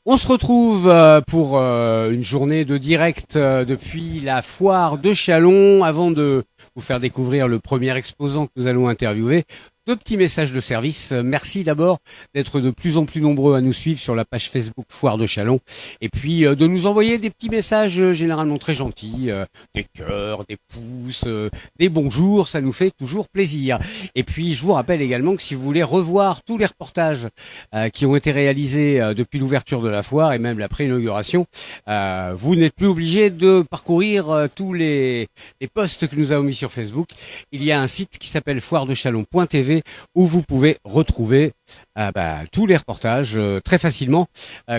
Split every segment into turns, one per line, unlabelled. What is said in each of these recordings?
On se retrouve pour une journée de direct depuis la foire de Châlons. Avant de vous faire découvrir le premier exposant que nous allons interviewer, deux petits messages de service. Merci d'abord d'être de plus en plus nombreux à nous suivre sur la page Facebook Foire de Châlons et puis de nous envoyer des petits messages généralement très gentils, des cœurs, des pouces, des bonjours, ça nous fait toujours plaisir. Et puis je vous rappelle également que si vous voulez revoir tous les reportages qui ont été réalisés depuis l'ouverture de la foire et même la pré-inauguration, vous n'êtes plus obligé de parcourir tous les posts que nous avons mis sur Facebook. Il y a un site qui s'appelle foiredechalon.tv où vous pouvez retrouver tous les reportages très facilement,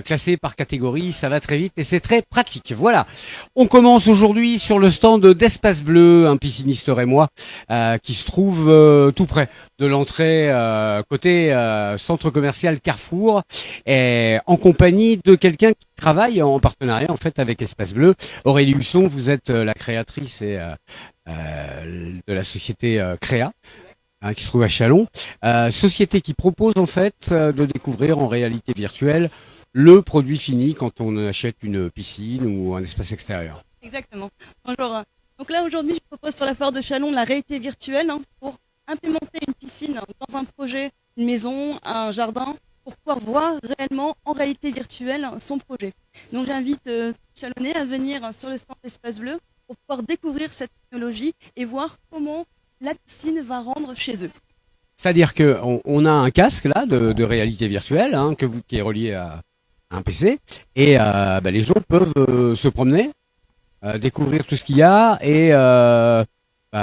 classés par catégorie. Ça va très vite et c'est très pratique. Voilà, on commence aujourd'hui sur le stand d'Espace Bleu, un pisciniste rémois qui se trouve tout près de l'entrée côté centre commercial Carrefour, et en compagnie de quelqu'un qui travaille en partenariat en fait avec Espace Bleu. Aurélie Husson, vous êtes la créatrice et de la société Créa, qui se trouve à Châlons, société qui propose en fait de découvrir en réalité virtuelle le produit fini quand on achète une piscine ou un espace extérieur.
Exactement. Bonjour. Donc là aujourd'hui je propose sur la foire de Châlons la réalité virtuelle pour implémenter une piscine dans un projet, une maison, un jardin, pour pouvoir voir réellement en réalité virtuelle son projet. Donc j'invite Châlonnais à venir sur le stand Espace Bleu pour pouvoir découvrir cette technologie et voir comment la piscine va rendre chez eux.
C'est-à-dire que on a un casque là de réalité virtuelle qui est relié à un PC et les gens peuvent se promener, découvrir tout ce qu'il y a et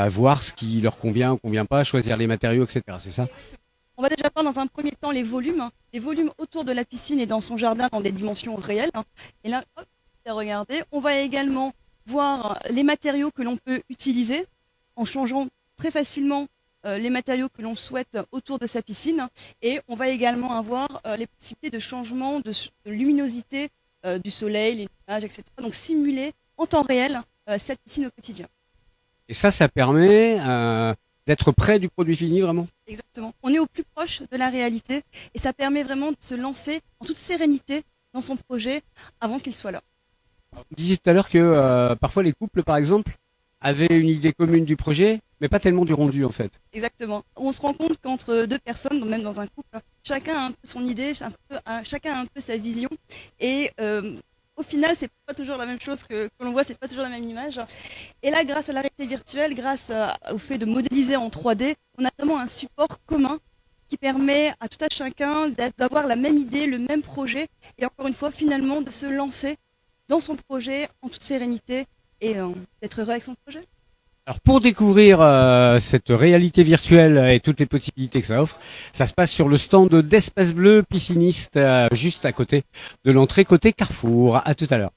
voir ce qui leur convient ou convient pas, choisir les matériaux, etc. C'est ça?
On va déjà voir dans un premier temps les volumes autour de la piscine et dans son jardin dans des dimensions réelles. Et là, hop, regardez, on va également voir les matériaux que l'on peut utiliser en changeant très facilement les matériaux que l'on souhaite autour de sa piscine. Et on va également avoir les possibilités de changement de luminosité du soleil, les nuages, etc. Donc simuler en temps réel cette piscine au quotidien.
Et ça permet d'être près du produit fini vraiment?
Exactement. On est au plus proche de la réalité et ça permet vraiment de se lancer en toute sérénité dans son projet avant qu'il soit là.
Vous disiez tout à l'heure que parfois les couples, par exemple, avaient une idée commune du projet, mais pas tellement du rendu en fait.
Exactement. On se rend compte qu'entre deux personnes, même dans un couple, chacun a un peu son idée, chacun a un peu sa vision et au final, c'est pas toujours la même chose que l'on voit, c'est pas toujours la même image. Et là, grâce à la réalité virtuelle, grâce au fait de modéliser en 3D, on a vraiment un support commun qui permet à tout à chacun d'avoir la même idée, le même projet, et encore une fois, finalement, de se lancer dans son projet en toute sérénité et d'être heureux avec son projet.
Alors pour découvrir cette réalité virtuelle et toutes les possibilités que ça offre, ça se passe sur le stand d'Espace Bleu pisciniste juste à côté de l'entrée côté Carrefour. À tout à l'heure.